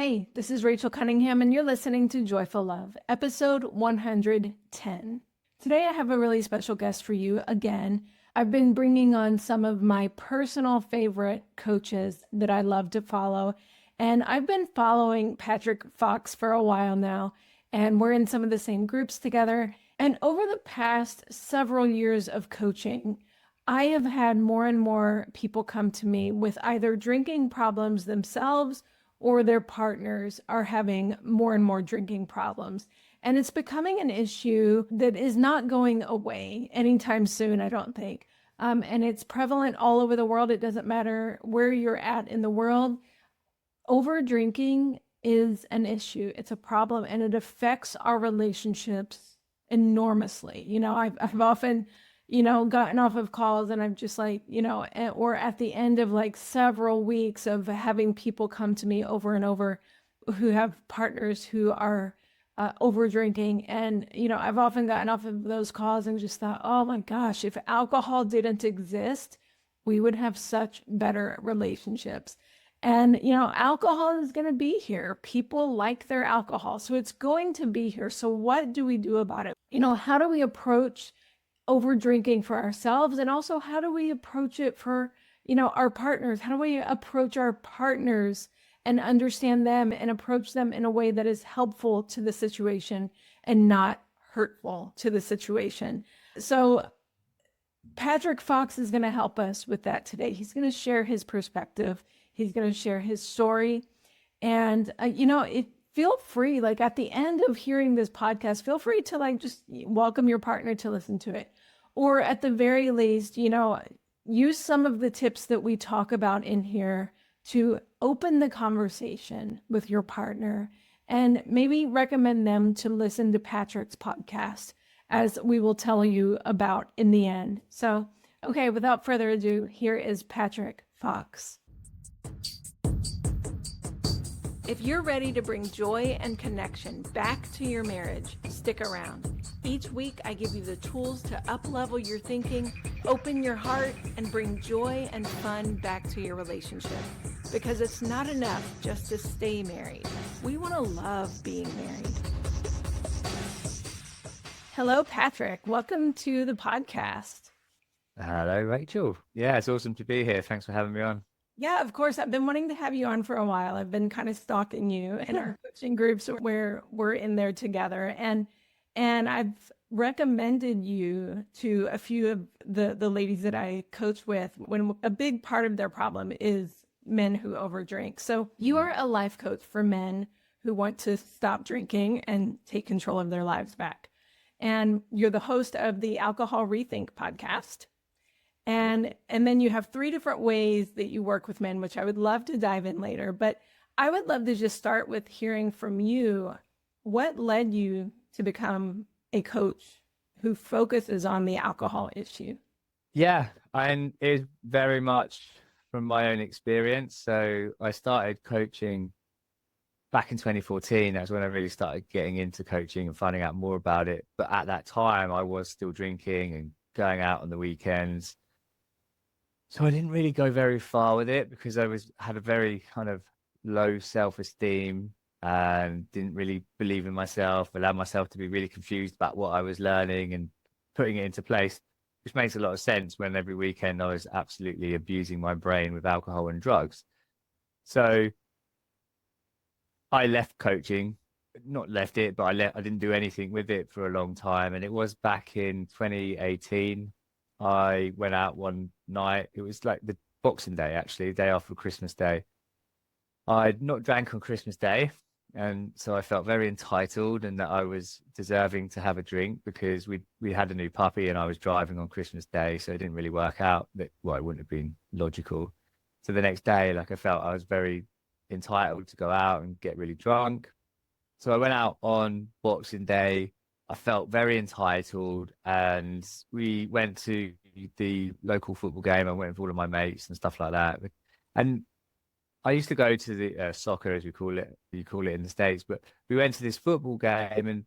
Hey, this is Rachel Cunningham, and you're listening to Joyful Love, episode 110. Today, I have a really special guest for you again. I've been bringing on some of my personal favorite coaches that I love to follow, and I've been following Patrick Fox for a while now, and we're in some of the same groups together. And over the past several years of coaching, I have had more and more people come to me with either drinking problems themselves or their partners are having more and more drinking problems. And it's becoming an issue that is not going away anytime soon, I don't think. And it's prevalent all over the world. It doesn't matter where you're at in the world. Over drinking is an issue. It's a problem, and it affects our relationships enormously. I've often gotten off of calls and I'm just like, or at the end of like several weeks of having people come to me over and over who have partners who are over drinking. And, I've often gotten off of those calls and just thought, oh my gosh, if alcohol didn't exist, we would have such better relationships. And, alcohol is going to be here. People like their alcohol, so it's going to be here. So what do we do about it? How do we approach over drinking for ourselves? And also, how do we approach it for, our partners? How do we approach our partners and understand them and approach them in a way that is helpful to the situation and not hurtful to the situation? So Patrick Fox is going to help us with that today. He's going to share his perspective. He's going to share his story. And, feel free, like at the end of hearing this podcast, feel free to like just welcome your partner to listen to it. Or at the very least, use some of the tips that we talk about in here to open the conversation with your partner, and maybe recommend them to listen to Patrick's podcast, as we will tell you about in the end. So, okay, without further ado, here is Patrick Fox. If you're ready to bring joy and connection back to your marriage, stick around. Each week, I give you the tools to up-level your thinking, open your heart, and bring joy and fun back to your relationship. Because it's not enough just to stay married. We want to love being married. Hello, Patrick. Welcome to the podcast. Hello, Rachel. Yeah, it's awesome to be here. Thanks for having me on. Yeah, of course. I've been wanting to have you on for a while. I've been kind of stalking you in our coaching groups where we're in there together. And I've recommended you to a few of the ladies that I coach with when a big part of their problem is men who overdrink. So you are a life coach for men who want to stop drinking and take control of their lives back. And you're the host of the Alcohol Rethink Podcast. And then you have 3 different ways that you work with men, which I would love to dive in later. But I would love to just start with hearing from you. What led you to become a coach who focuses on the alcohol issue? Yeah, and it's very much from my own experience. So I started coaching back in 2014. That's when I really started getting into coaching and finding out more about it. But at that time, I was still drinking and going out on the weekends. So I didn't really go very far with it because I had a very kind of low self-esteem and didn't really believe in myself, allowed myself to be really confused about what I was learning and putting it into place, which makes a lot of sense when every weekend I was absolutely abusing my brain with alcohol and drugs. So I left coaching, not left it, but I didn't do anything with it for a long time. And it was back in 2018. I went out one night. It was like the Boxing Day, actually, the day after Christmas Day. I'd not drank on Christmas Day, and so I felt very entitled and that I was deserving to have a drink because we had a new puppy and I was driving on Christmas Day, so it didn't really work out. It wouldn't have been logical. So the next day, I felt I was very entitled to go out and get really drunk. So I went out on Boxing Day. I felt very entitled, and we went to the local football game. I went with all of my mates and stuff like that. And I used to go to the soccer, as you call it in the States, but we went to this football game,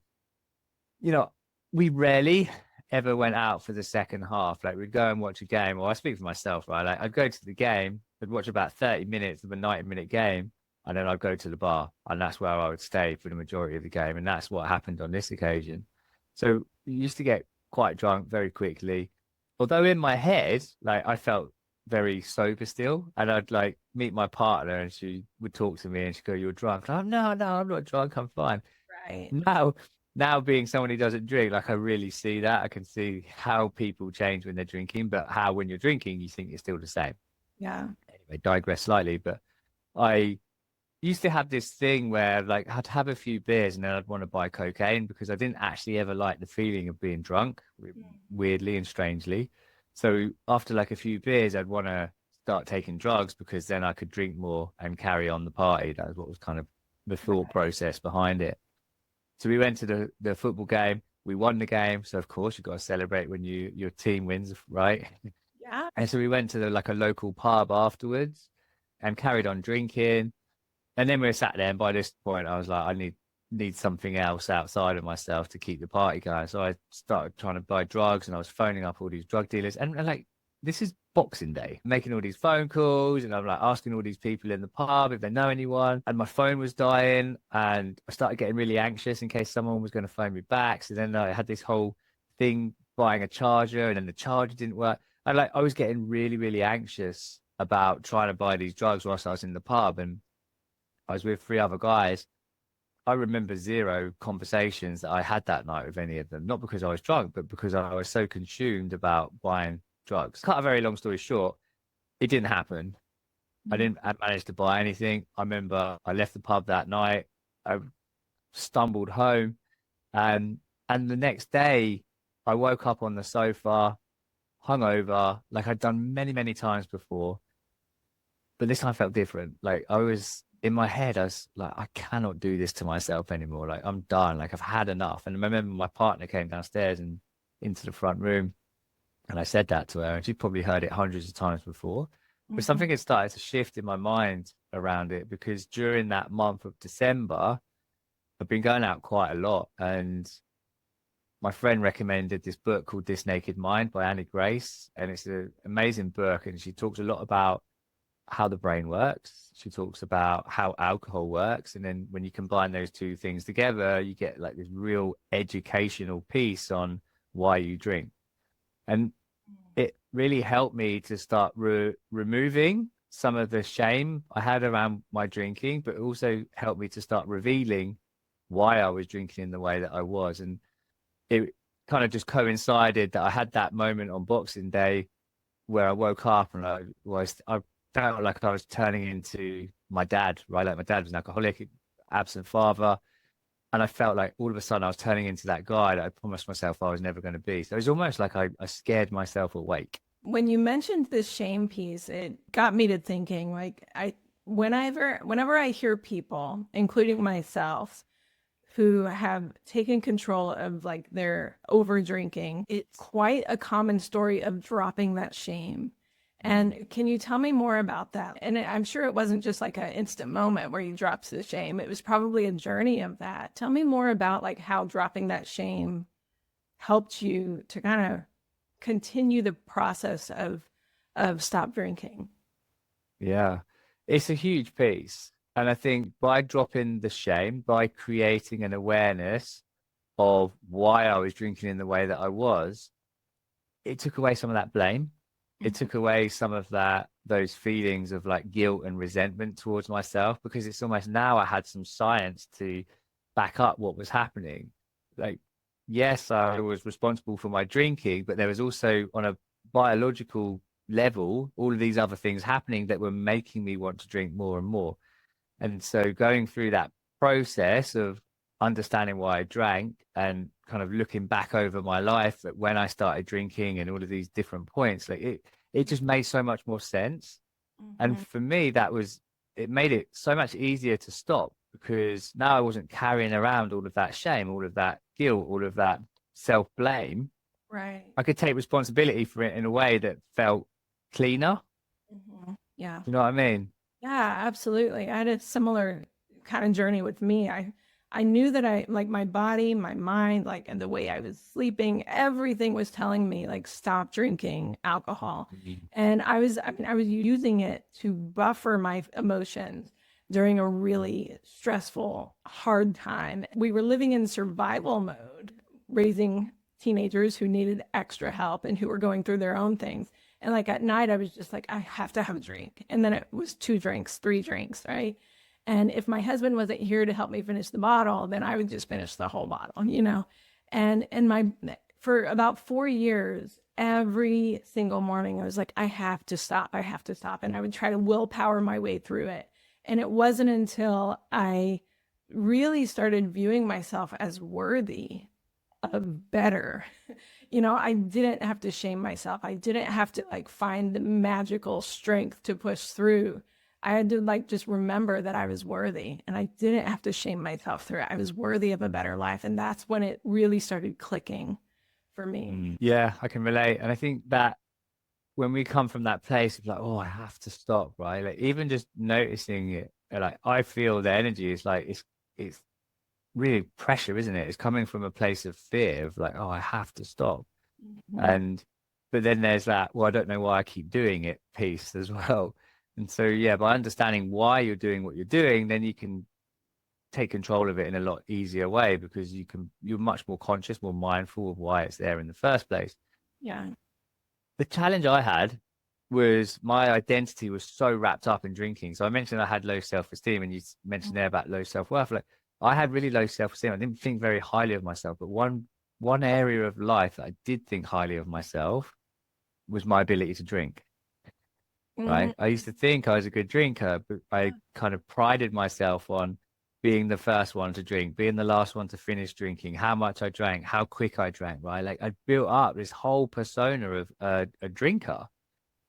and, we rarely ever went out for the second half. Like, we'd go and watch a game, or I speak for myself, right? Like, I'd go to the game, I'd watch about 30 minutes of a 90-minute game, and then I'd go to the bar, and that's where I would stay for the majority of the game. And that's what happened on this occasion. So you used to get quite drunk very quickly. Although in my head, like I felt very sober still. And I'd like meet my partner and she would talk to me and she'd go, "You're drunk." And I'm no, I'm not drunk, I'm fine. Right. Now being someone who doesn't drink, like I really see that. I can see how people change when they're drinking, but how when you're drinking, you think you're still the same. Yeah. Anyway, digress slightly, but I used to have this thing where like I'd have a few beers and then I'd want to buy cocaine because I didn't actually ever like the feeling of being drunk, weirdly and strangely. So after like a few beers, I'd want to start taking drugs because then I could drink more and carry on the party. That was what was kind of the thought process behind it. So we went to the football game. We won the game. So of course you've got to celebrate when your team wins, right? Yeah. And so we went to like a local pub afterwards and carried on drinking. And then we were sat there, and by this point, I was like, I need something else outside of myself to keep the party going. So I started trying to buy drugs, and I was phoning up all these drug dealers. And like, this is Boxing Day, making all these phone calls, and I'm like asking all these people in the pub if they know anyone. And my phone was dying, and I started getting really anxious in case someone was going to phone me back. So then I had this whole thing buying a charger, and then the charger didn't work. And like, I was getting really, really anxious about trying to buy these drugs whilst I was in the pub, and I was with three other guys. I remember zero conversations that I had that night with any of them, not because I was drunk, but because I was so consumed about buying drugs. Cut a very long story short, it didn't happen. I didn't manage to buy anything. I remember I left the pub that night. I stumbled home, and the next day I woke up on the sofa, hungover, like I'd done many, many times before. But this time felt different. Like I was in my head, I was like, I cannot do this to myself anymore. Like I'm done. Like I've had enough. And I remember my partner came downstairs and into the front room, and I said that to her, and she probably heard it hundreds of times before. But something had started to shift in my mind around it because during that month of December, I've been going out quite a lot, and my friend recommended this book called This Naked Mind by Annie Grace, and it's an amazing book, and she talks a lot about how the brain works. She talks about how alcohol works. And then when you combine those two things together, you get like this real educational piece on why you drink. And it really helped me to start removing some of the shame I had around my drinking, but also helped me to start revealing why I was drinking in the way that I was. And it kind of just coincided that I had that moment on Boxing Day where I woke up and I felt like I was turning into my dad, right? Like my dad was an alcoholic, absent father. And I felt like all of a sudden I was turning into that guy that I promised myself I was never going to be. So it was almost like I scared myself awake. When you mentioned this shame piece, it got me to thinking like whenever I hear people, including myself, who have taken control of like their over drinking, it's quite a common story of dropping that shame. And can you tell me more about that? And I'm sure it wasn't just like an instant moment where you dropped the shame. It was probably a journey of that. Tell me more about like how dropping that shame helped you to kind of continue the process of stop drinking. Yeah, it's a huge piece. And I think by dropping the shame, by creating an awareness of why I was drinking in the way that I was, it took away some of that blame. It took away some of those feelings of like guilt and resentment towards myself, because it's almost now I had some science to back up what was happening. Like, yes, I was responsible for my drinking, but there was also on a biological level, all of these other things happening that were making me want to drink more and more. And so going through that process of understanding why I drank and kind of looking back over my life at when I started drinking and all of these different points, like it just made so much more sense. And for me, it made it so much easier to stop, because now I wasn't carrying around all of that shame, all of that guilt, all of that self-blame. Right. I could take responsibility for it in a way that felt cleaner. Yeah. You know what I mean? Yeah, absolutely. I had a similar kind of journey with me. I knew that I like my body, my mind, like, and the way I was sleeping, everything was telling me like stop drinking alcohol. And I was using it to buffer my emotions during a really stressful, hard time. We were living in survival mode, raising teenagers who needed extra help and who were going through their own things. And like at night, I was just like, I have to have a drink. And then it was 2 drinks, 3 drinks, right? And if my husband wasn't here to help me finish the bottle, then I would just finish the whole bottle, you know? And for about 4 years, every single morning, I was like, I have to stop. I have to stop. And I would try to willpower my way through it. And it wasn't until I really started viewing myself as worthy of better. You know, I didn't have to shame myself. I didn't have to like find the magical strength to push through. I had to like just remember that I was worthy, and I didn't have to shame myself through it. I was worthy of a better life. And that's when it really started clicking for me. Yeah, I can relate. And I think that when we come from that place of like, oh, I have to stop, right? Like even just noticing it, like I feel the energy is like it's really pressure, isn't it? It's coming from a place of fear of like, oh, I have to stop. Mhm. And but then there's that, well, I don't know why I keep doing it piece as well. And so yeah, by understanding why you're doing what you're doing, then you can take control of it in a lot easier way because you're much more conscious, more mindful of why it's there in the first place. Yeah. The challenge I had was my identity was so wrapped up in drinking. So I mentioned I had low self-esteem, and you mentioned there about low self-worth. Like I had really low self-esteem. I didn't think very highly of myself, but one area of life that I did think highly of myself was my ability to drink. Mhm. Right? I used to think I was a good drinker, but I kind of prided myself on being the first one to drink, being the last one to finish drinking, how much I drank, how quick I drank, right? Like I built up this whole persona of a drinker.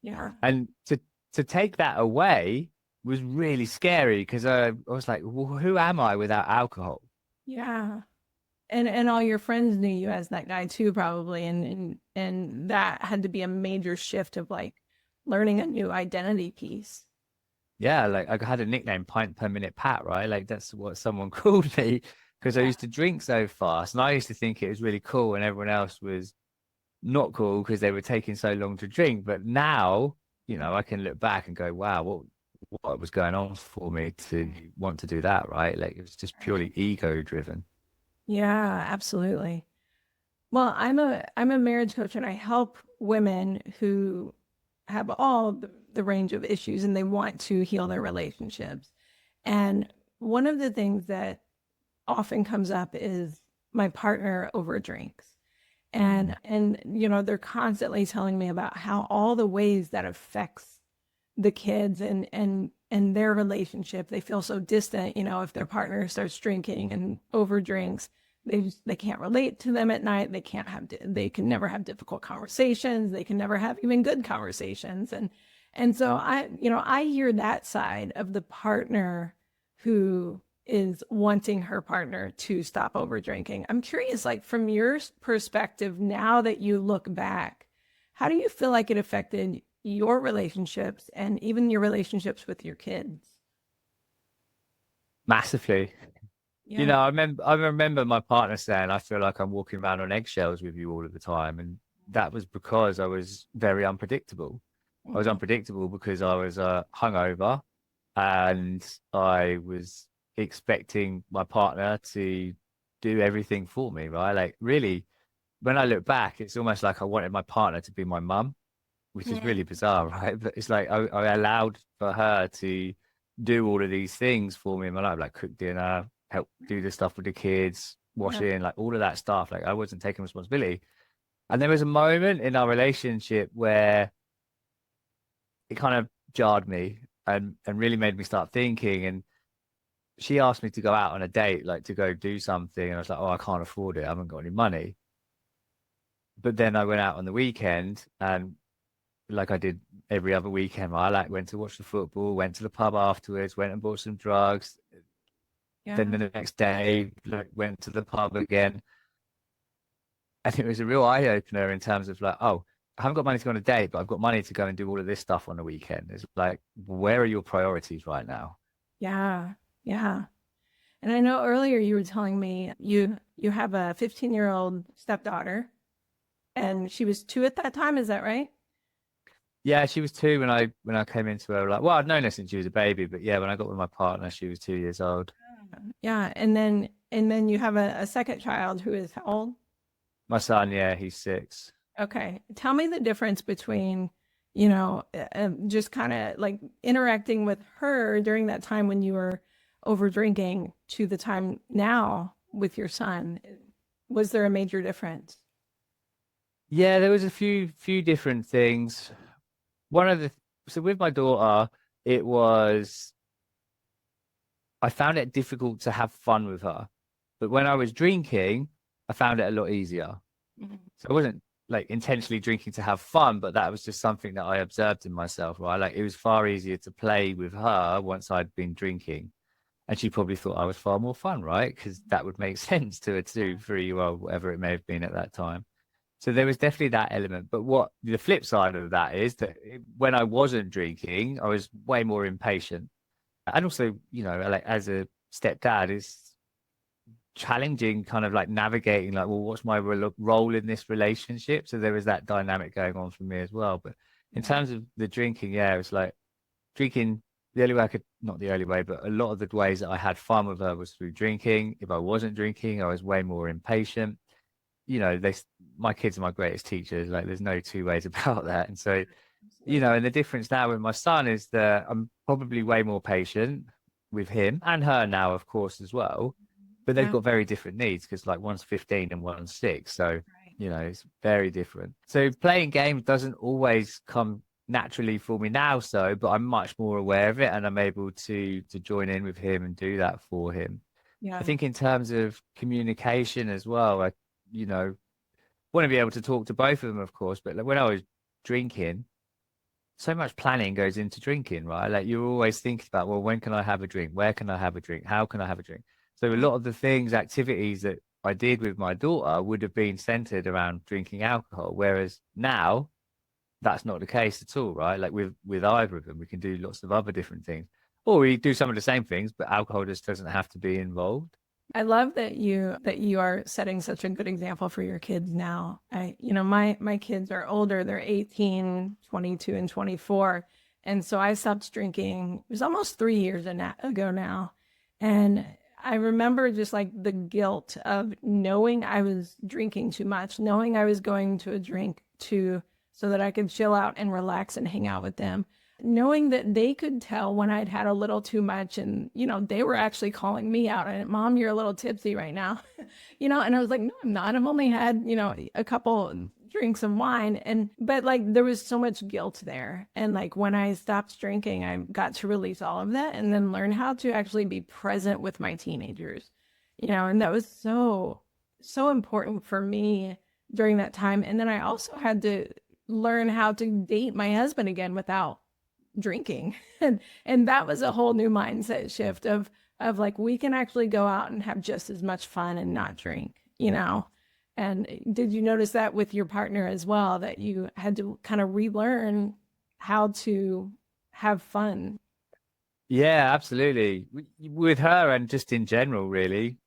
Yeah. And to take that away was really scary because I was like, well, who am I without alcohol? Yeah. And all your friends knew you as that guy too, probably. And that had to be a major shift of like learning a new identity piece. Yeah, like I had a nickname, Pint Per Minute Pat, right? Like that's what someone called me because I Yeah. used to drink so fast. And I used to think it was really cool and everyone else was not cool because they were taking so long to drink. But now, I can look back and go, wow, what was going on for me to want to do that, right? Like it was just purely ego driven. Yeah, absolutely. Well, I'm a marriage coach, and I help women who have all the range of issues and they want to heal their relationships. And one of the things that often comes up is my partner overdrinks. And they're constantly telling me about how all the ways that affects the kids and their relationship. They feel so distant, if their partner starts drinking and overdrinks. They can't relate to them at night. They can never have difficult conversations. They can never have even good conversations. And so I hear that side of the partner who is wanting her partner to stop over drinking. I'm curious, like from your perspective, now that you look back, how do you feel like it affected your relationships and even your relationships with your kids? Massively. Yeah. I remember my partner saying, I feel like I'm walking around on eggshells with you all of the time. And that was because I was very unpredictable. I was Mhm. unpredictable because I was hungover and I was expecting my partner to do everything for me, right? Like, really, when I look back, it's almost like I wanted my partner to be my mum, which is really bizarre, right? But it's like I allowed for her to do all of these things for me in my life, like cook dinner, help do the stuff with the kids, Yeah. washing, like all of that stuff. Like I wasn't taking responsibility. And there was a moment in our relationship where it kind of jarred me and really made me start thinking. And she asked me to go out on a date, like to go do something. And I was like, oh, I can't afford it. I haven't got any money. But then I went out on the weekend and like I did every other weekend, right? I like went to watch the football, went to the pub afterwards, went and bought some drugs. Then Yeah. the next day, like went to the pub again. And it was a real eye opener in terms of like, oh, I haven't got money to go on a date, but I've got money to go and do all of this stuff on the weekend. It's like, where are your priorities right now? Yeah. Yeah. And I know earlier you were telling me you have a 15-year-old stepdaughter and she was 2 at that time, is that right? Yeah, she was 2 when I came into her. Like, well, I'd known her since she was a baby, but yeah, when I got with my partner, she was 2 years old. Yeah, and then you have a second child who is how old? My son, yeah, he's 6. Okay. Tell me the difference between, just kind of like interacting with her during that time when you were over drinking to the time now with your son. Was there a major difference? Yeah, there was a few different things. One of the so with my daughter, it was I found it difficult to have fun with her. But when I was drinking, I found it a lot easier. Mhm. So I wasn't like intentionally drinking to have fun, but that was just something that I observed in myself, right? Like it was far easier to play with her once I'd been drinking. And she probably thought I was far more fun, right? Because that would make sense to a 2, 3-year-old, whatever it may have been at that time. So there was definitely that element. But what the flip side of that is that when I wasn't drinking, I was way more impatient. And also, like as a stepdad, it's challenging kind of like navigating like, well, what's my role in this relationship? So there was that dynamic going on for me as well. But in Yeah. terms of the drinking, yeah, it was like drinking the only way I could, not the only way, but a lot of the ways that I had fun with her was through drinking. If I wasn't drinking, I was way more impatient. They, my kids are my greatest teachers. Like there's no two ways about that. And so, Absolutely. and the difference now with my son is that I'm probably way more patient with him and her now, of course, as well. But they've Yeah. got very different needs because like one's 15 and one's 6. So, Right. it's very different. So playing games doesn't always come naturally for me now, but I'm much more aware of it and I'm able to join in with him and do that for him. I Yeah. think in terms of communication as well, I, you know, want to be able to talk to both of them, of course. But like when I was drinking, so much planning goes into drinking, right? Like you're always thinking about, well, when can I have a drink? Where can I have a drink? How can I have a drink? So a lot of the things, activities that I did with my daughter would have been centered around drinking alcohol. Whereas now that's not the case at all, right? Like with either of them, we can do lots of other different things. Or we do some of the same things, but alcohol just doesn't have to be involved. I love that you are setting such a good example for your kids now. My kids are older. They're 18, 22, and 24. And so I stopped drinking. It was almost 3 years ago now. And I remember just like the guilt of knowing I was drinking too much, knowing I was going to a drink to so that I could chill out and relax and hang out with them, knowing that they could tell when I'd had a little too much and, they were actually calling me out and mom, you're a little tipsy right now, and I was like, no, I'm not. I've only had, a couple drinks of wine. But like, there was so much guilt there. And like, when I stopped drinking, I got to release all of that and then learn how to actually be present with my teenagers, and that was so, so important for me during that time. And then I also had to learn how to date my husband again without drinking. And that was a whole new mindset shift of like we can actually go out and have just as much fun and not drink. And did you notice that with your partner as well, that you had to kind of relearn how to have fun? Yeah, absolutely. With her and just in general, really,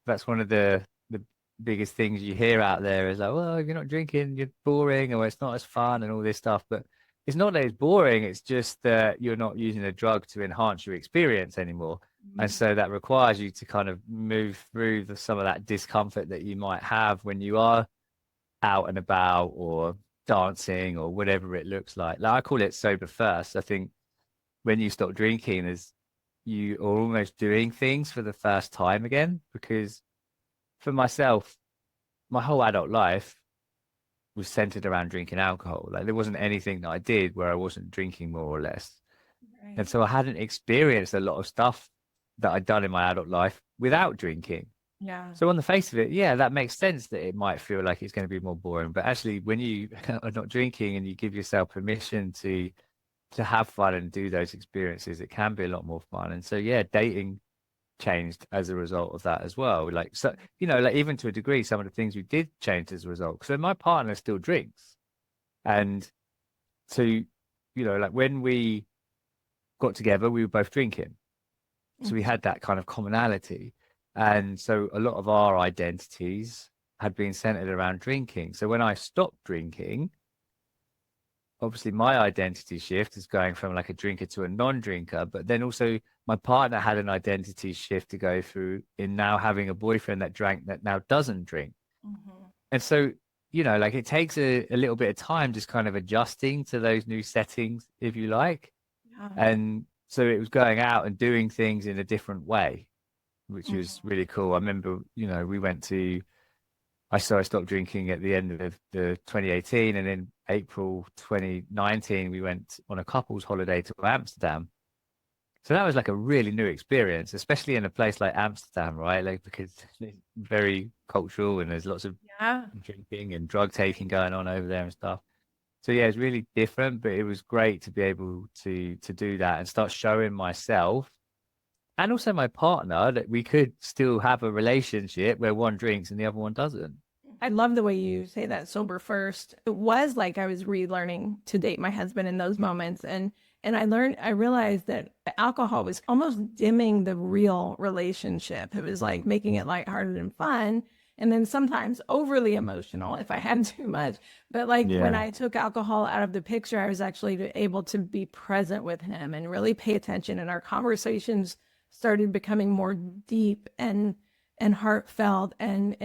that's one of the biggest things you hear out there is like, well, if you're not drinking, you're boring, or it's not as fun and all this stuff. But it's not that it's boring, it's just that you're not using a drug to enhance your experience anymore. And so that requires you to kind of move through some of that discomfort that you might have when you are out and about or dancing or whatever it looks like. Like I call it sober first. I think when you stop drinking is you are almost doing things for the first time again. Because for myself, my whole adult life was centered around drinking alcohol. Like there wasn't anything that I did where I wasn't drinking more or less. And Right. so I hadn't experienced a lot of stuff that I'd done in my adult life without drinking. Yeah. So on the face of it, yeah, that makes sense that it might feel like it's going to be more boring. But actually, when you are not drinking and you give yourself permission to have fun and do those experiences, it can be a lot more fun. And so, yeah, dating changed as a result of that as well. Like, so, like even to a degree, some of the things we did change as a result. So my partner still drinks. And so, like when we got together, we were both drinking. So we Mhm. had that kind of commonality. And so a lot of our identities had been centered around drinking. So when I stopped drinking, obviously my identity shift is going from like a drinker to a non-drinker, but then also my partner had an identity shift to go through in now having a boyfriend that drank that now doesn't drink. Mhm. And so, like it takes a little bit of time just kind of adjusting to those new settings, if you like. Yeah. And so it was going out and doing things in a different way, which Mhm. was really cool. I remember, we went to I stopped drinking at the end of the 2018, and in April 2019 we went on a couple's holiday to Amsterdam. So that was like a really new experience, especially in a place like Amsterdam, right? Like because it's very cultural and there's lots of Yeah. drinking and drug taking going on over there and stuff. So yeah, it's really different, but it was great to be able to do that and start showing myself and also my partner that we could still have a relationship where one drinks and the other one doesn't. I love the way you say that, sober first. It was like I was relearning to date my husband in those moments. And I realized that alcohol was almost dimming the real relationship. It was like making it lighthearted and fun. And then sometimes overly emotional if I had too much. But like when Yeah. I took alcohol out of the picture, I was actually able to be present with him and really pay attention. And our conversations started becoming more deep and heartfelt, and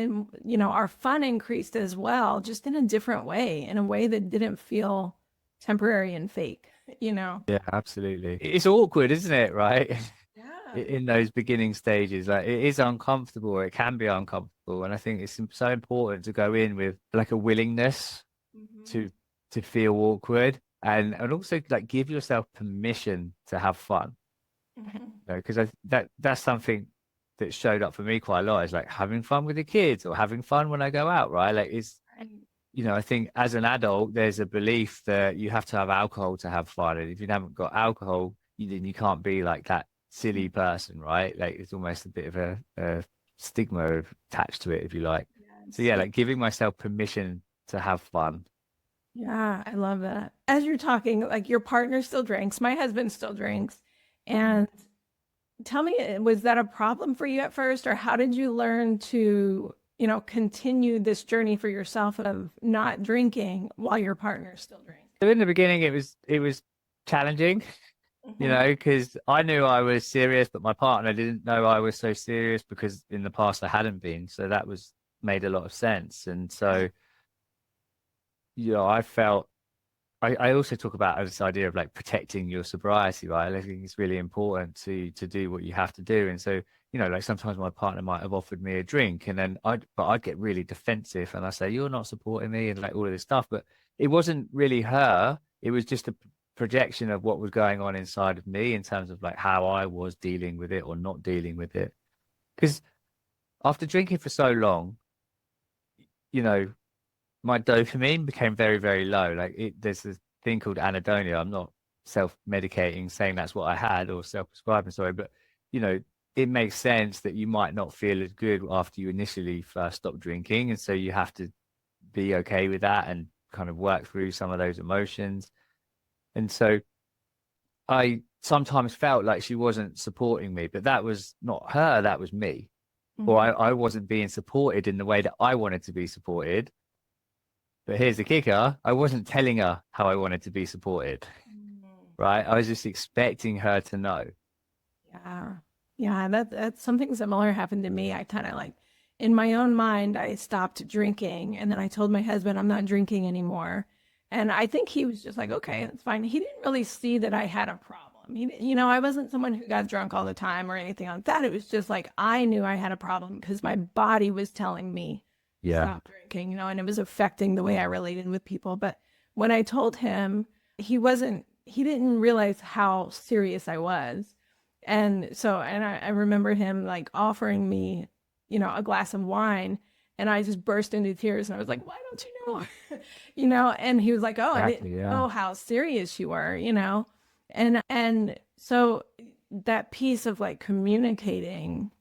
our fun increased as well, just in a different way, in a way that didn't feel temporary and fake. Yeah, absolutely. It's awkward, isn't it? Right? Yeah. In those beginning stages, like it is uncomfortable. It can be uncomfortable, and I think it's so important to go in with like a willingness Mhm. to feel awkward, and also like give yourself permission to have fun. Mhm. Because that's something that showed up for me quite a lot. Is like having fun with the kids or having fun when I go out. Right? Like it's Right. I think as an adult, there's a belief that you have to have alcohol to have fun. And if you haven't got alcohol, then you can't be like that silly person, right? Like it's almost a bit of a stigma attached to it, if you like. So Yes. yeah, like giving myself permission to have fun. Yeah, I love that. As you're talking, like your partner still drinks, my husband still drinks. And tell me, was that a problem for you at first, or how did you learn to, continue this journey for yourself of not drinking while your partner still drinks? So in the beginning, it was challenging, Mhm. because I knew I was serious, but my partner didn't know I was so serious because in the past I hadn't been. So that was made a lot of sense. And so, I felt I also talk about this idea of like protecting your sobriety, right? I think it's really important to do what you have to do. And so, like sometimes my partner might have offered me a drink and then I'd get really defensive and I say, you're not supporting me and like all of this stuff. But it wasn't really her. It was just a projection of what was going on inside of me in terms of like how I was dealing with it or not dealing with it. Because after drinking for so long, you know, my dopamine became very, very low. There's this thing called anhedonia. I'm not self-medicating, saying that's what I had or self-prescribing, sorry, but you know, it makes sense that you might not feel as good after you initially first stop drinking. And so you have to be okay with that and kind of work through some of those emotions. And so I sometimes felt like she wasn't supporting me, but that was not her, that was me. Or Mhm. I wasn't being supported in the way that I wanted to be supported. But here's the kicker. I wasn't telling her how I wanted to be supported, Mhm. right? I was just expecting her to know. Yeah. Yeah, that's something similar happened to me. I kind of like in my own mind, I stopped drinking and then I told my husband I'm not drinking anymore. And I think he was just like, okay, that's fine. He didn't really see that I had a problem. I wasn't someone who got drunk all the time or anything like that. It was just like I knew I had a problem because my body was telling me Yeah. stop drinking, and it was affecting the way I related with people. But when I told him, he didn't realize how serious I was. And so, and I remember him like offering me, a glass of wine. And I just burst into tears and I was like, why don't you know? And he was like, oh, I didn't Exactly. Yeah. know how serious you were. And so that piece of like communicating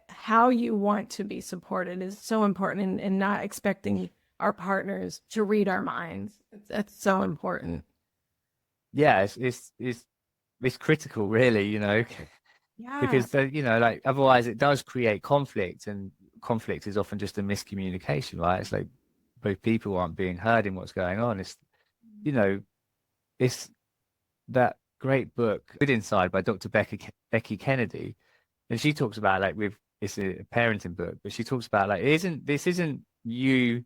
how you want to be supported is so important, and not expecting our partners to read our minds. That's so important. Yeah. It's critical, really, Yeah. because, like otherwise it does create conflict, and conflict is often just a miscommunication, right? It's like both people aren't being heard in what's going on. It's, you know, it's that great book, Good Inside by Dr. Becky Kennedy. And she talks about like it's a parenting book, but she talks about like, this isn't you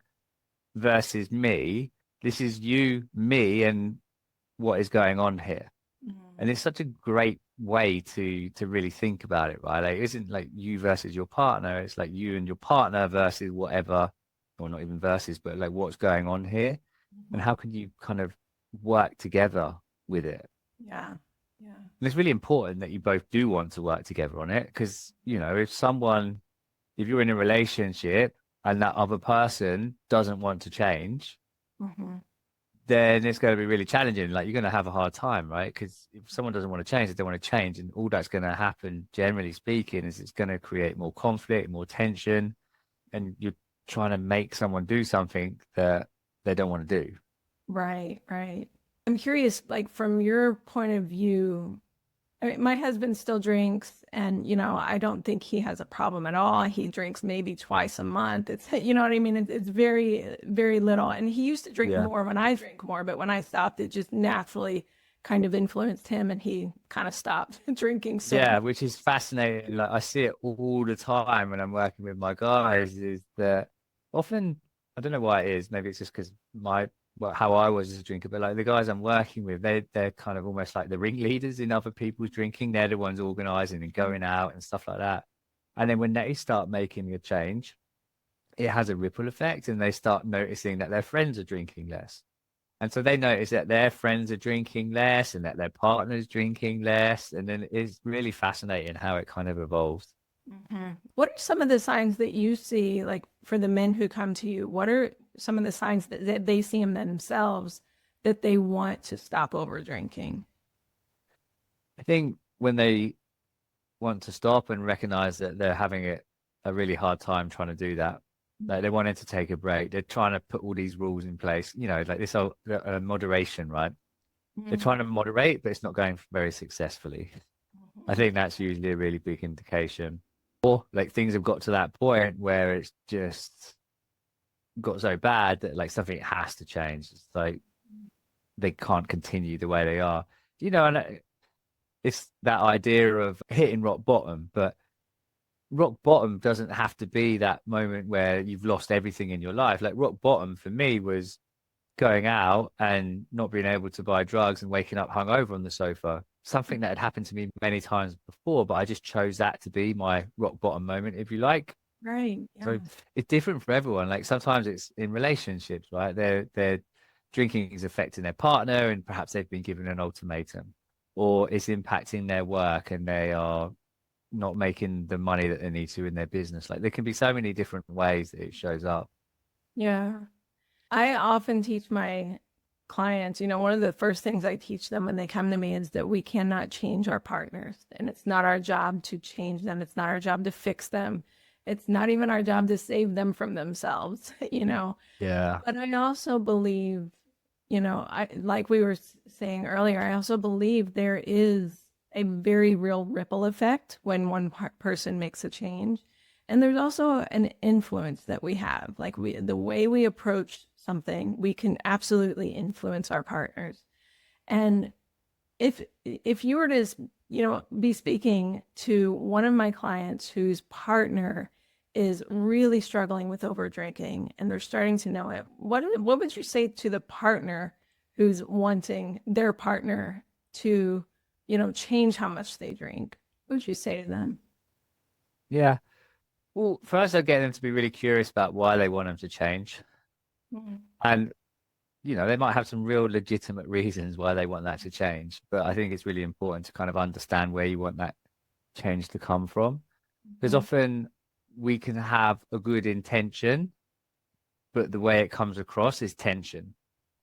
versus me. This is you, me, and what is going on here. And it's such a great way to really think about it, right? Like, it isn't like you versus your partner. It's like you and your partner versus whatever, or not even versus, but like what's going on here, and how can you kind of work together with it. Yeah. Yeah. And it's really important that you both do want to work together on it, because, if you're in a relationship and that other person doesn't want to change, Mm-hmm. then it's going to be really challenging. Like, you're going to have a hard time, right? Because if someone doesn't want to change, they don't want to change. And all that's going to happen, generally speaking, is it's going to create more conflict, more tension. And you're trying to make someone do something that they don't want to do. Right, right. I'm curious, like from your point of view, I mean, my husband still drinks, and I don't think he has a problem at all. He drinks maybe twice a month. It's, you know what I mean? It's very, very little. And he used to drink Yeah. more when I drank more, but when I stopped, it just naturally kind of influenced him, and he kind of stopped drinking. So Yeah, which is fascinating. Like, I see it all the time when I'm working with my guys, is that often, I don't know why it is, maybe it's just because how I was as a drinker, but like the guys I'm working with, they're kind of almost like the ringleaders in other people's drinking. They're the ones organizing and going out and stuff like that. And then when they start making a change, it has a ripple effect, and they start noticing that their friends are drinking less. And so they notice that their friends are drinking less and that their partner's drinking less. And then it's really fascinating how it kind of evolves. what are some of the signs that you see, like for the men who come to you? What are some of the signs that they see in themselves that they want to stop over drinking? I think when they want to stop and recognize that they're having a really hard time trying to do that, like they wanted to take a break, they're trying to put all these rules in place, like this whole moderation, right? They're trying to moderate, but it's not going very successfully. I think that's usually a really big indication. Or like things have got to that point where it's just got so bad that like something has to change. It's like they can't continue the way they are, and it's that idea of hitting rock bottom, but rock bottom doesn't have to be that moment where you've lost everything in your life. Like, rock bottom for me was going out and not being able to buy drugs and waking up hungover on the sofa. Something that had happened to me many times before, but I just chose that to be my rock bottom moment, if you like. Right. So Yeah. it's different for everyone. Like, sometimes it's in relationships, right? They're drinking is affecting their partner, and perhaps they've been given an ultimatum, or it's impacting their work and they are not making the money that they need to in their business. Like, there can be so many different ways that it shows up. Yeah. I often teach my clients, one of the first things I teach them when they come to me is that we cannot change our partners, and it's not our job to change them. It's not our job to fix them. It's not even our job to save them from themselves, Yeah. But I also believe, like we were saying earlier, I also believe there is a very real ripple effect when one person makes a change. And there's also an influence that we have. Like, the way we approach something, we can absolutely influence our partners. And if you were to, be speaking to one of my clients whose partner is really struggling with over drinking and they're starting to know it, what would you say to the partner who's wanting their partner to, change how much they drink? What would you say to them? Yeah. Well, first, I get them to be really curious about why they want them to change. Mhm. And, they might have some real legitimate reasons why they want that to change. But I think it's really important to kind of understand where you want that change to come from. Because Mhm. often we can have a good intention, but the way it comes across is tension.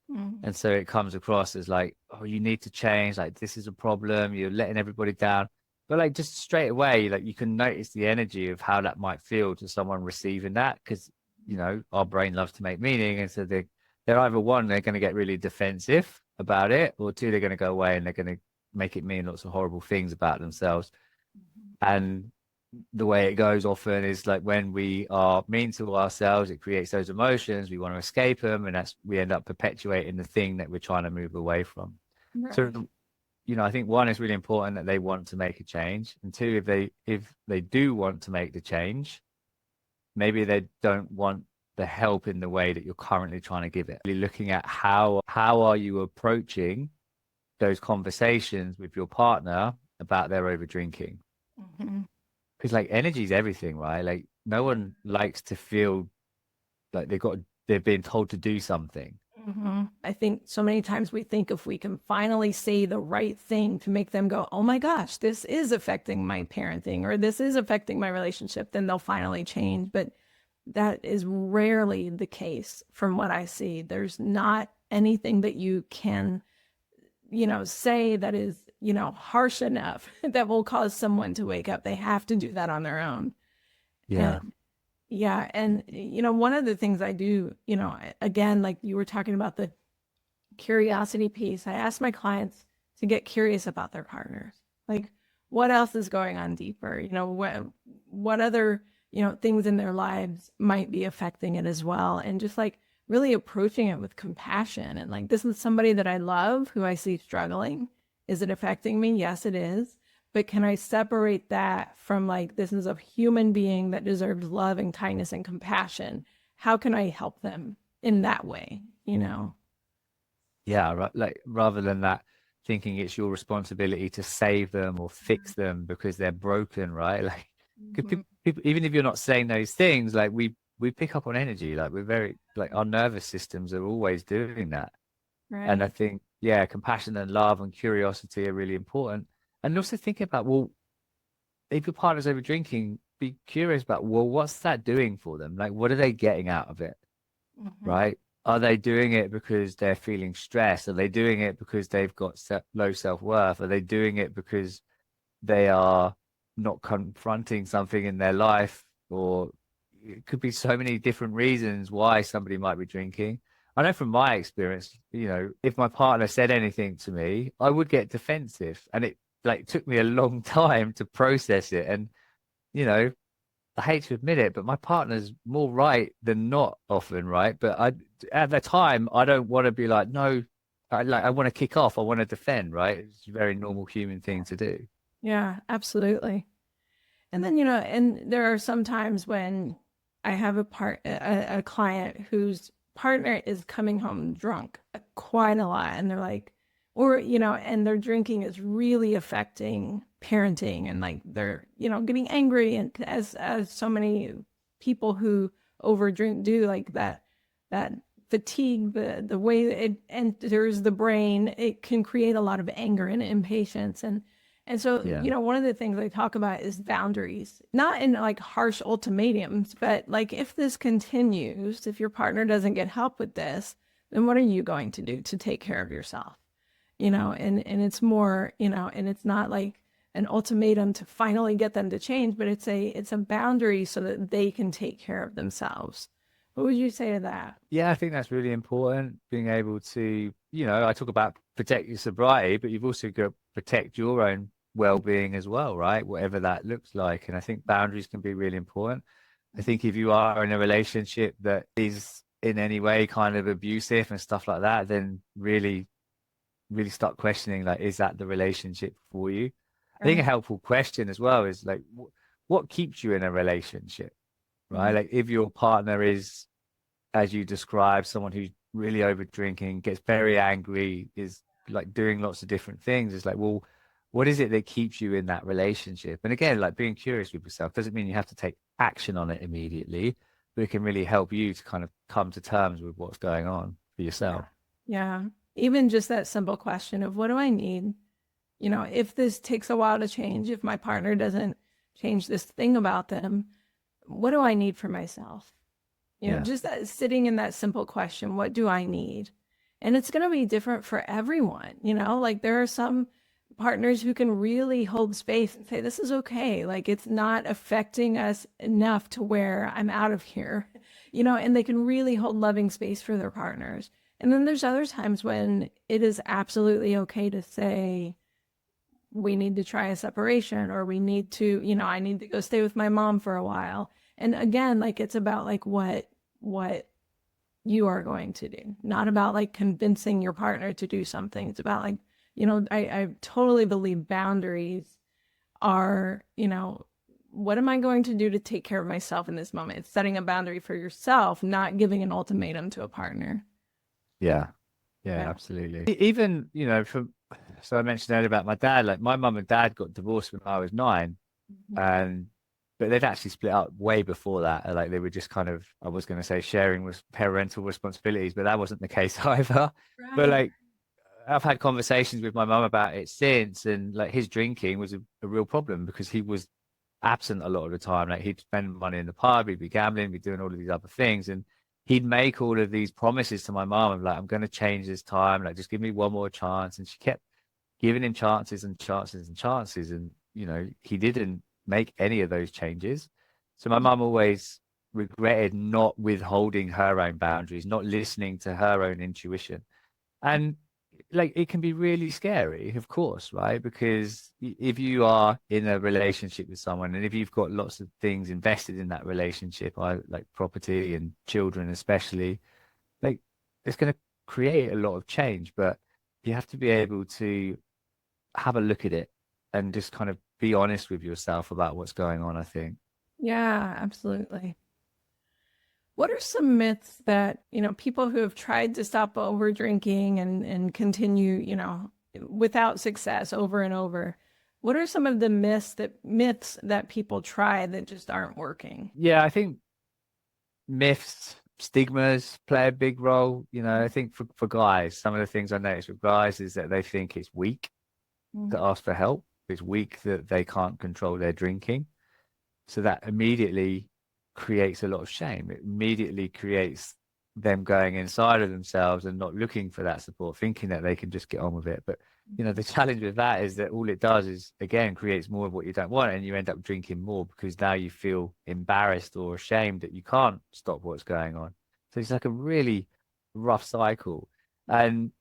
Mhm. And so it comes across as like, oh, you need to change. Like, this is a problem. You're letting everybody down. But like, just straight away, like, you can notice the energy of how that might feel to someone receiving that. Because, our brain loves to make meaning. And so they're either one, they're going to get really defensive about it, or two, they're going to go away and they're going to make it mean lots of horrible things about themselves. And the way it goes often is like, when we are mean to ourselves, it creates those emotions. We want to escape them, and we end up perpetuating the thing that we're trying to move away from. Right. So, I think one is really important that they want to make a change. And two, if they do want to make the change, maybe they don't want the help in the way that you're currently trying to give it. Really looking at how are you approaching those conversations with your partner about their over drinking. Mm-hmm. Because like energy is everything, right? Like no one likes to feel like they're being told to do something. Mm-hmm. I think so many times we think if we can finally say the right thing to make them go, oh my gosh, this is affecting my parenting or this is affecting my relationship, then they'll finally change. But that is rarely the case from what I see. There's not anything that you can, say that is, harsh enough that will cause someone to wake up. They have to do that on their own. Yeah. And yeah. And, one of the things I do, again, like you were talking about the curiosity piece, I ask my clients to get curious about their partners. Like, what else is going on deeper? What other, things in their lives might be affecting it as well. And just like really approaching it with compassion and like, this is somebody that I love who I see struggling. Is it affecting me? Yes, it is. But can I separate that from like, this is a human being that deserves love and kindness and compassion? How can I help them in that way? Yeah. Right. Like rather than that, thinking it's your responsibility to save them or fix them because they're broken, right? Like, because Mhm. people, even if you're not saying those things, like we pick up on energy. Like we're very like our nervous systems are always doing that. And I Right. think, yeah, compassion and love and curiosity are really important. And also think about, well, if your partner's over drinking, be curious about, well, what's that doing for them? Like, what are they getting out of it? Mhm. Right? Are they doing it because they're feeling stressed? Are they doing it because they've got low self-worth? Are they doing it because they are not confronting something in their life? Or it could be so many different reasons why somebody might be drinking. I know from my experience, if my partner said anything to me, I would get defensive. And it like took me a long time to process it. And, you know, I hate to admit it, but my partner's more right than not often, right? But at the time, I don't want to be like, no, I want to kick off. I want to defend, right? It's a very normal human thing to do. Yeah, absolutely. And then, and there are some times when I have a client whose partner is coming home drunk quite a lot. And they're like, or, and their drinking is really affecting parenting and like they're, getting angry. And as so many people who overdrink do, like that fatigue, the way it enters the brain, it can create a lot of anger and impatience. And so, Yeah. one of the things I talk about is boundaries, not in like harsh ultimatums, but like if this continues, if your partner doesn't get help with this, then what are you going to do to take care of yourself? And it's more, and it's not like an ultimatum to finally get them to change, but it's a boundary so that they can take care of themselves. What would you say to that? Yeah, I think that's really important. Being able to, I talk about protect your sobriety, but you've also got to protect your own well-being as well, right? Whatever that looks like. And I think boundaries can be really important. I think if you are in a relationship that is in any way kind of abusive and stuff like that, then really, really start questioning, like, is that the relationship for you? I think a Right. helpful question as well is like, what keeps you in a relationship, right? Like if your partner is, as you described, someone who's really over drinking, gets very angry, is like doing lots of different things. It's like, well, what is it that keeps you in that relationship? And again, like being curious with yourself doesn't mean you have to take action on it immediately, but it can really help you to kind of come to terms with what's going on for Yeah. yourself. Yeah. Even just that simple question of what do I need? If this takes a while to change, if my partner doesn't change this thing about them, what do I need for myself? Yeah. Just that sitting in that simple question, what do I need? And it's going to be different for everyone, like there are some partners who can really hold space and say, this is okay. Like it's not affecting us enough to where I'm out of here, and they can really hold loving space for their partners. And then there's other times when it is absolutely okay to say, we need to try a separation or we need to, I need to go stay with my mom for a while. And again, like it's about like what you are going to do, not about like convincing your partner to do something. It's about like I totally believe boundaries are, what am I going to do to take care of myself in this moment? It's setting a boundary for yourself, not giving an ultimatum to a partner. Yeah. Yeah, Yeah. absolutely. Even, so I mentioned earlier about my dad, like my mum and dad got divorced when I was 9, Mhm. and but they'd actually split up way before that. Like they were just kind of, I was going to say sharing with parental responsibilities, but that wasn't the case either. But Right. like I've had conversations with my mum about it since, and like his drinking was a real problem because he was absent a lot of the time. Like he'd spend money in the pub, he'd be gambling, be doing all of these other things, and he'd make all of these promises to my mum of like, I'm going to change this time, like just give me one more chance. And she kept giving him chances and chances and chances, and he didn't make any of those changes. So my mum always regretted not withholding her own boundaries, not listening to her own intuition. And like it can be really scary, of course, right? Because if you are in a relationship with someone and if you've got lots of things invested in that relationship, like property and children especially, like it's going to create a lot of change. But you have to be able to have a look at it and just kind of be honest with yourself about what's going on, I think. Yeah, absolutely. What are some myths that, people who have tried to stop over drinking and continue, without success over and over? What are some of the myths that people try that just aren't working? Yeah, I think myths, stigmas play a big role. I think for guys, some of the things I notice with guys is that they think it's weak Mm. to ask for help. It's weak that they can't control their drinking. So that immediately creates a lot of shame. It immediately creates them going inside of themselves and not looking for that support, thinking that they can just get on with it. But the challenge with that is that all it does is again creates more of what you don't want, and you end up drinking more because now you feel embarrassed or ashamed that you can't stop what's going on. So it's like a really rough cycle. And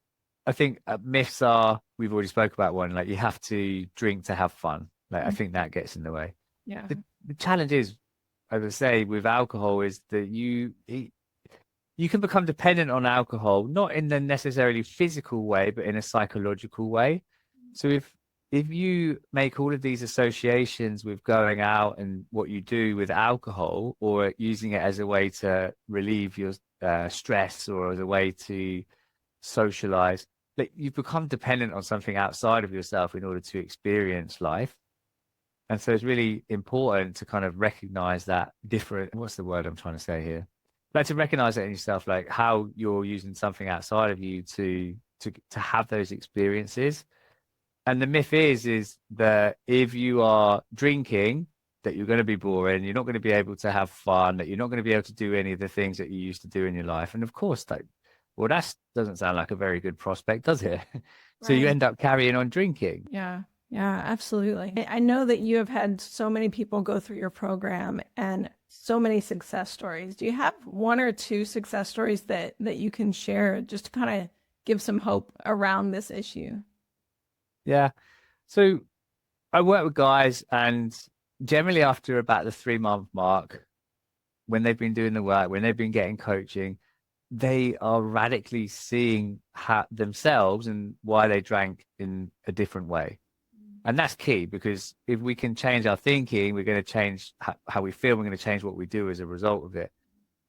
I think myths are, we've already spoke about one, like you have to drink to have fun. Like I think that gets in the way. Yeah. The challenge is, as I say, with alcohol is that you can become dependent on alcohol, not in the necessarily physical way, but in a psychological way. So if you make all of these associations with going out and what you do with alcohol, or using it as a way to relieve your stress or as a way to socialize, like you've become dependent on something outside of yourself in order to experience life. And so it's really important to kind of recognize that different, what's the word I'm trying to say here? Like to recognize it in yourself, like how you're using something outside of you to have those experiences. And the myth is that if you are drinking, that you're going to be boring, you're not going to be able to have fun, that you're not going to be able to do any of the things that you used to do in your life. And of course, well, that doesn't sound like a very good prospect, does it? So you Right. end up carrying on drinking. Yeah. Yeah, absolutely. I know that you have had so many people go through your program and so many success stories. Do you have one or two success stories that you can share just to kind of give some hope around this issue? Yeah. So I work with guys, and generally after about the 3 month mark, when they've been doing the work, when they've been getting coaching, they are radically seeing themselves and why they drank in a different way. And that's key, because if we can change our thinking, we're going to change how we feel. We're going to change what we do as a result of it.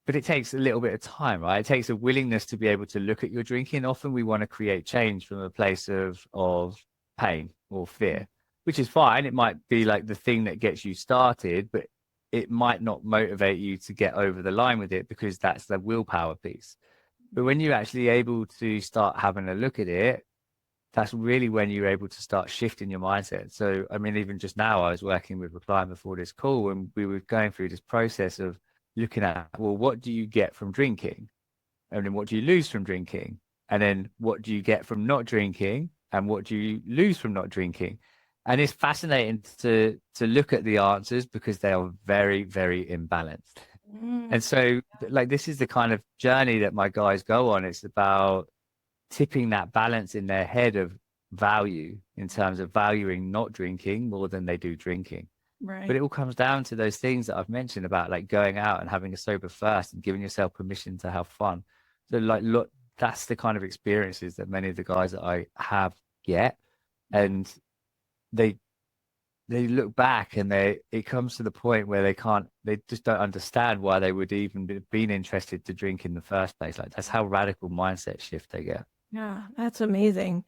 But it takes a little bit of time, right? It takes a willingness to be able to look at your drinking. Often we want to create change from a place of pain or fear, which is fine. It might be like the thing that gets you started, but it might not motivate you to get over the line with it, because that's the willpower piece. But when you're actually able to start having a look at it, that's really when you're able to start shifting your mindset. So, I mean, even just now, I was working with a client before this call, and we were going through this process of looking at, well, what do you get from drinking? And then what do you lose from drinking? And then what do you get from not drinking? And what do you lose from not drinking? And it's fascinating to look at the answers, because they are very, very imbalanced. Mm. And so, like, this is the kind of journey that my guys go on. It's about tipping that balance in their head of value, in terms of valuing not drinking more than they do drinking. But Right. it all comes down to those things that I've mentioned about like going out and having a sober first and giving yourself permission to have fun. So like, look, that's the kind of experiences that many of the guys that I have get, and they look back and it comes to the point where they just don't understand why they would even been interested to drink in the first place. Like that's how radical mindset shift they get. Yeah, that's amazing.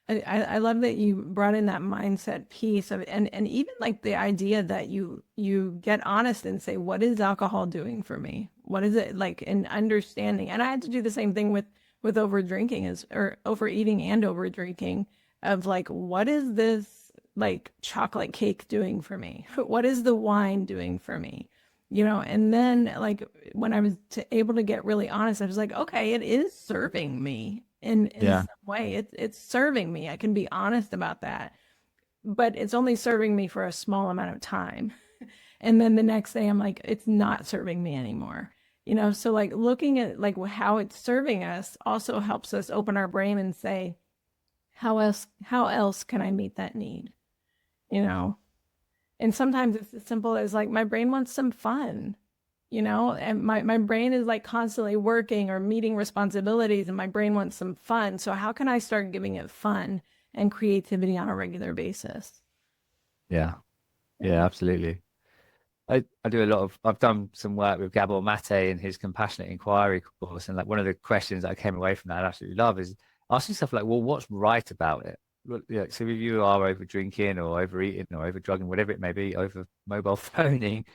I love that you brought in that mindset piece of and even like the idea that you get honest and say, what is alcohol doing for me? What is it like in understanding? And I had to do the same thing with over drinking or overeating and over drinking of like, what is this like chocolate cake doing for me? What is the wine doing for me? And then like when I was able to get really honest, I was like, okay, it is serving me in some way. It's serving me. I can be honest about that, but it's only serving me for a small amount of time. And then the next day I'm like, it's not serving me anymore. So like looking at like how it's serving us also helps us open our brain and say, how else can I meet that need? And sometimes it's as simple as like my brain wants some fun, and my brain is like constantly working or meeting responsibilities and my brain wants some fun. So how can I start giving it fun and creativity on a regular basis? Yeah. Yeah, absolutely. I do I've done some work with Gabor Mate and his compassionate inquiry course. And like one of the questions that I came away from that I absolutely love is asking stuff like, well, what's right about it? So if you are over drinking or overeating or over drugging, whatever it may be, over mobile phoning,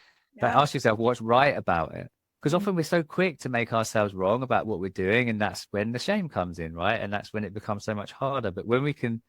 like Yeah. ask yourself what's right about it. Because often we're so quick to make ourselves wrong about what we're doing, and that's when the shame comes in, right? And that's when it becomes so much harder. But when we can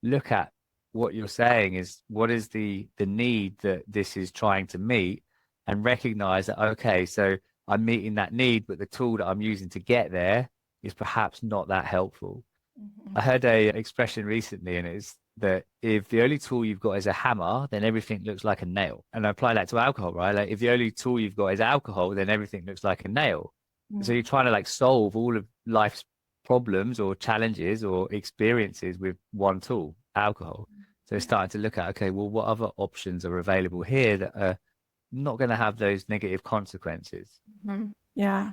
look at what you're saying is what is the need that this is trying to meet, and recognize that, okay, so I'm meeting that need, but the tool that I'm using to get there is perhaps not that helpful. Mhm. I heard a expression recently, and it's that if the only tool you've got is a hammer, then everything looks like a nail. And I apply that to alcohol, right? Like if the only tool you've got is alcohol, then everything looks like a nail. So you're trying to like solve all of life's problems or challenges or experiences with one tool, alcohol. So it's starting to look at, okay, well, what other options are available here that are not going to have those negative consequences? Mhm. Yeah,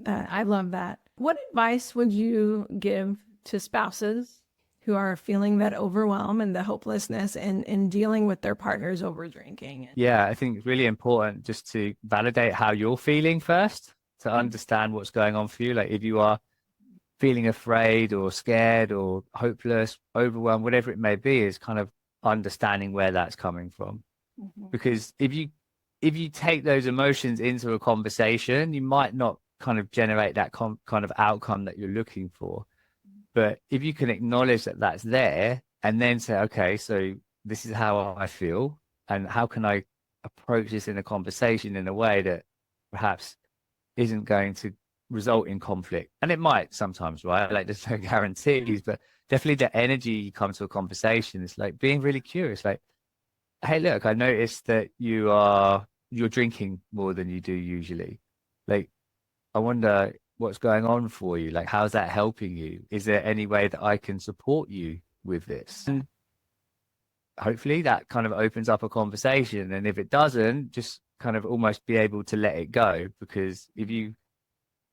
I love that. What advice would you give to spouses who are feeling that overwhelm and the hopelessness in dealing with their partners over drinking? Yeah, I think it's really important just to validate how you're feeling first, to Mhm. understand what's going on for you. Like if you are feeling afraid or scared or hopeless, overwhelmed, whatever it may be, is kind of understanding where that's coming from. Mhm. Because if you take those emotions into a conversation, you might not kind of generate that kind of outcome that you're looking for. But if you can acknowledge that that's there and then say, okay, so this is how I feel, and how can I approach this in a conversation in a way that perhaps isn't going to result in conflict. And it might sometimes, right? Like there's no guarantees, but definitely the energy you come to a conversation is like being really curious. Like, hey, look, I noticed that you're drinking more than you do usually. Like, I wonder what's going on for you. Like, how's that helping you? Is there any way that I can support you with this? And hopefully that kind of opens up a conversation. And if it doesn't, just kind of almost be able to let it go. Because if you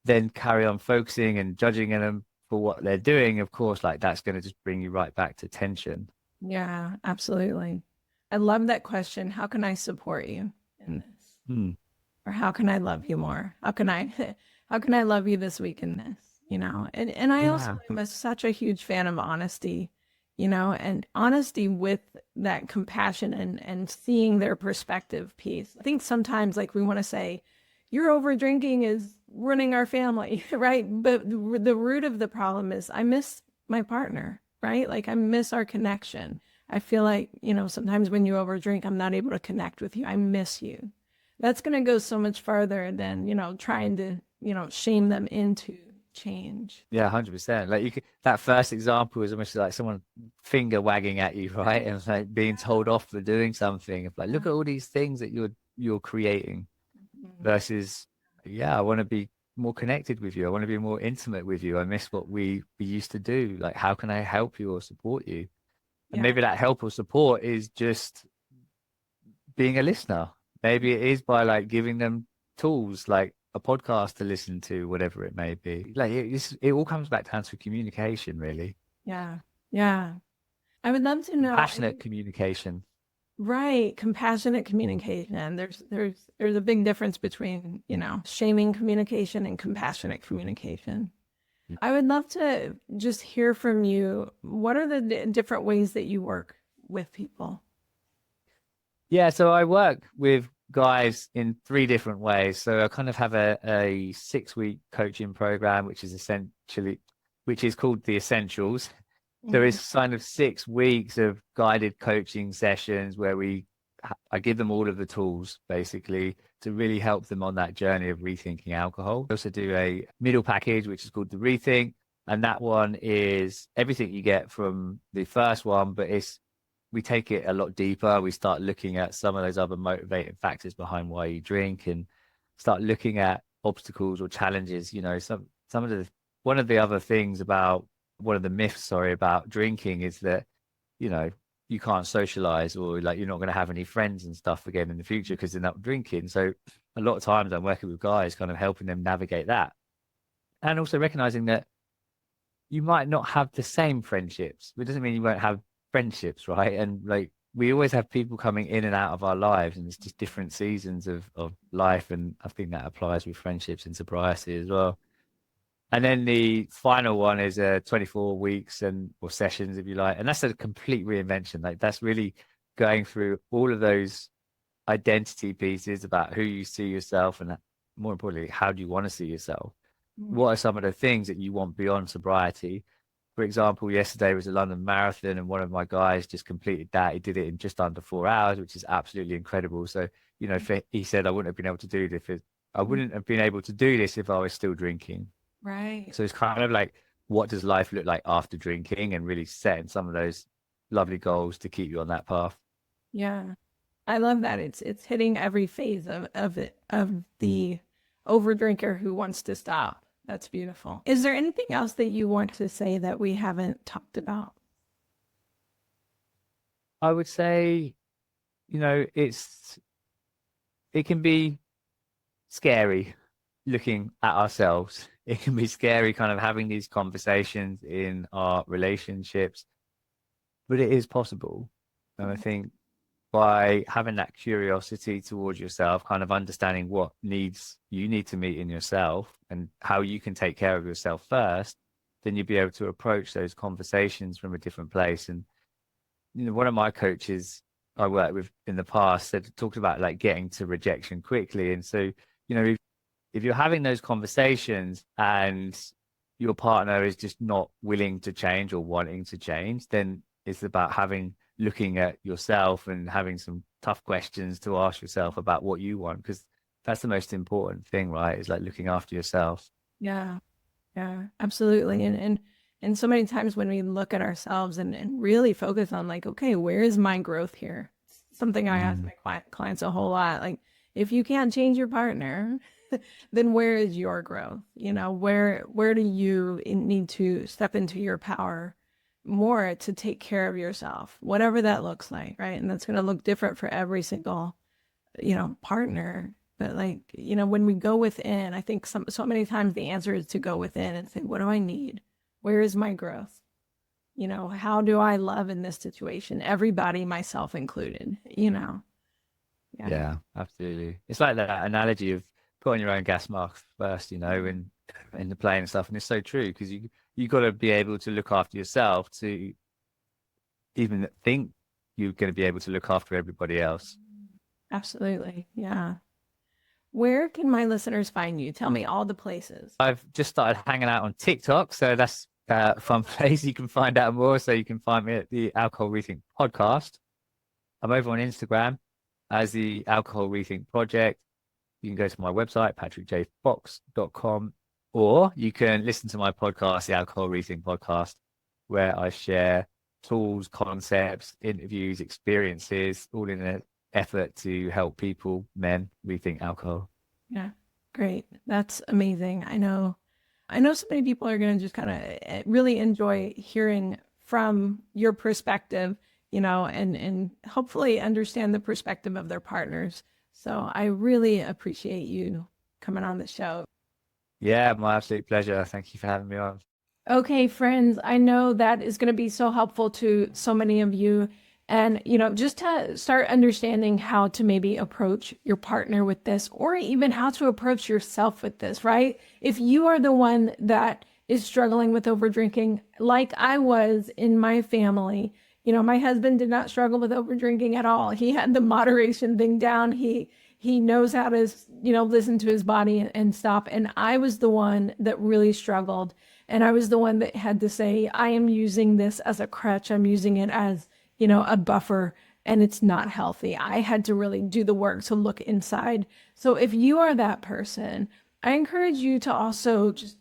then carry on focusing and judging them for what they're doing, of course, like that's going to just bring you right back to tension. Yeah, absolutely. I love that question. How can I support you in Mm. this? Mm. Or how can I love you more? How can I how can I love you this week in this? And I also Yeah. am such a huge fan of honesty, and honesty with that compassion and seeing their perspective piece. I think sometimes like we want to say, your over drinking is ruining our family, right? But the root of the problem is I miss my partner, right? Like I miss our connection. I feel like, sometimes when you overdrink, I'm not able to connect with you. I miss you. That's going to go so much farther than, trying to, shame them into change. Yeah, 100%. Like that first example is almost like someone finger wagging at you, right? And it's like being told off for doing something. It's like, look at all these things that you're creating Mhm. versus, yeah, I want to be more connected with you. I want to be more intimate with you. I miss what we used to do. Like, how can I help you or support you? And Yeah. maybe that help or support is just being a listener. Maybe it is by like giving them tools like a podcast to listen to, whatever it may be. Like it all comes back down to communication, really. Yeah. Yeah. I would love to know. Passionate communication. Right, compassionate communication. There's a big difference between, shaming communication and compassionate communication. I would love to just hear from you. What are the different ways that you work with people? Yeah, so I work with guys in 3 different ways. So I kind of have a 6-week coaching program, which is called the Essentials. So Mhm. it's kind of 6 weeks of guided coaching sessions where I give them all of the tools basically to really help them on that journey of rethinking alcohol. I also do a middle package, which is called the Rethink. And that one is everything you get from the first one, but we take it a lot deeper. We start looking at some of those other motivating factors behind why you drink and start looking at obstacles or challenges. Some of the one of the other things about one of the myths, sorry, about drinking is that, you know, you can't socialize or like you're not going to have any friends and stuff again in the future because they're not drinking. So a lot of times I'm working with guys, kind of helping them navigate that. And also recognizing that you might not have the same friendships. It doesn't mean you won't have friendships, right? And like we always have people coming in and out of our lives, and it's just different seasons of life. And I think that applies with friendships and sobriety as well. And then the final one is 24 weeks or sessions, if you like. And that's a complete reinvention. Like that's really going through all of those identity pieces about who you see yourself and more importantly, how do you want to see yourself? What are some of the things that you want beyond sobriety? For example, yesterday was a London Marathon, and one of my guys just completed that. He did it in just under 4 hours, which is absolutely incredible. So, he said, I wouldn't have been able to do this if I was still drinking. Right. So it's kind of like, what does life look like after drinking, and really setting some of those lovely goals to keep you on that path. Yeah. I love that. It's hitting every phase of the overdrinker who wants to stop. That's beautiful. Is there anything else that you want to say that we haven't talked about? I would say, it can be scary looking at ourselves. It can be scary kind of having these conversations in our relationships, but it is possible. And I think by having that curiosity towards yourself, kind of understanding what needs you need to meet in yourself and how you can take care of yourself first, then you'll be able to approach those conversations from a different place. And one of my coaches I worked with in the past talked about like getting to rejection quickly. And so, if you're having those conversations and your partner is just not willing to change or wanting to change, then it's about looking at yourself and having some tough questions to ask yourself about what you want, because that's the most important thing, right? Is like looking after yourself. Yeah. Yeah, absolutely. And so many times when we look at ourselves and really focus on like, okay, where is my growth here? Something I ask my clients a whole lot. Like, if you can't change your partner, then where is your growth? Where do you need to step into your power more to take care of yourself, whatever that looks like, right? And that's going to look different for every single, partner. But like, when we go within, I think so many times the answer is to go within and say, what do I need? Where is my growth? How do I love in this situation? Everybody, myself included, Yeah. Yeah, absolutely. It's like that analogy of putting your own gas mask first, in the plane and stuff. And it's so true because you got to be able to look after yourself to even think you're going to be able to look after everybody else. Absolutely. Yeah. Where can my listeners find you? Tell me all the places. I've just started hanging out on TikTok, so that's a fun place. You can find out more. So you can find me at the Alcohol Rethink Podcast. I'm over on Instagram as the Alcohol Rethink Project. You can go to my website, patrickjfox.com, or you can listen to my podcast, the Alcohol Rethink Podcast, where I share tools, concepts, interviews, experiences, all in an effort to help people, men, rethink alcohol. Yeah. Great. That's amazing. I know so many people are going to just kind of really enjoy hearing from your perspective, and hopefully understand the perspective of their partners. So I really appreciate you coming on the show. Yeah, my absolute pleasure. Thank you for having me on. Okay, friends, I know that is going to be so helpful to so many of you. And, just to start understanding how to maybe approach your partner with this, or even how to approach yourself with this, right? If you are the one that is struggling with overdrinking, like I was in my family, my husband did not struggle with overdrinking at all. He had the moderation thing down. He knows how to, listen to his body and stop. And I was the one that really struggled. And I was the one that had to say, I am using this as a crutch. I'm using it as, a buffer, and it's not healthy. I had to really do the work to look inside. So if you are that person, I encourage you to also just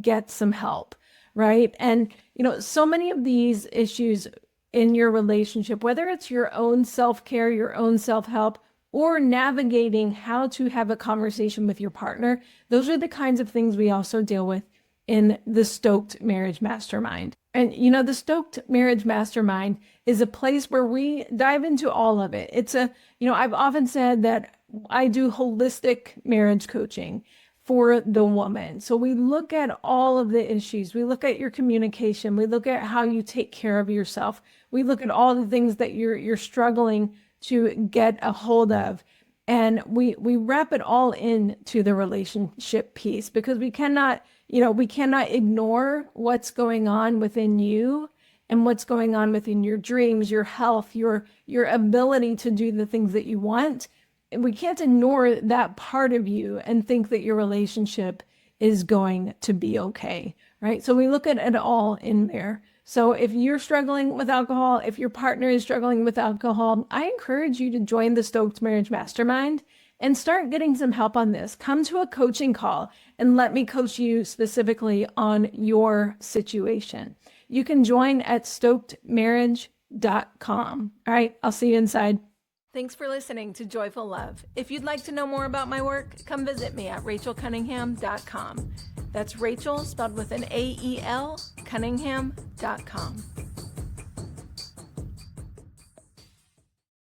get some help, right? And, so many of these issues in your relationship, whether it's your own self-care, your own self-help, or navigating how to have a conversation with your partner, those are the kinds of things we also deal with in the Stoked Marriage Mastermind. And, the Stoked Marriage Mastermind is a place where we dive into all of it. It's I've often said that I do holistic marriage coaching for the woman. So we look at all of the issues. We look at your communication. We look at how you take care of yourself. We look at all the things that you're struggling to get a hold of. And we wrap it all into the relationship piece, because we cannot ignore what's going on within you and what's going on within your dreams, your health, your ability to do the things that you want. And we can't ignore that part of you and think that your relationship is going to be okay, right? So we look at it all in there. So if you're struggling with alcohol, if your partner is struggling with alcohol, I encourage you to join the Stoked Marriage Mastermind and start getting some help on this. Come to a coaching call and let me coach you specifically on your situation. You can join at stokedmarriage.com. All right, I'll see you inside. Thanks for listening to Joyful Love. If you'd like to know more about my work, come visit me at rachelcunningham.com. That's Rachel spelled with an AEL, Cunningham.com.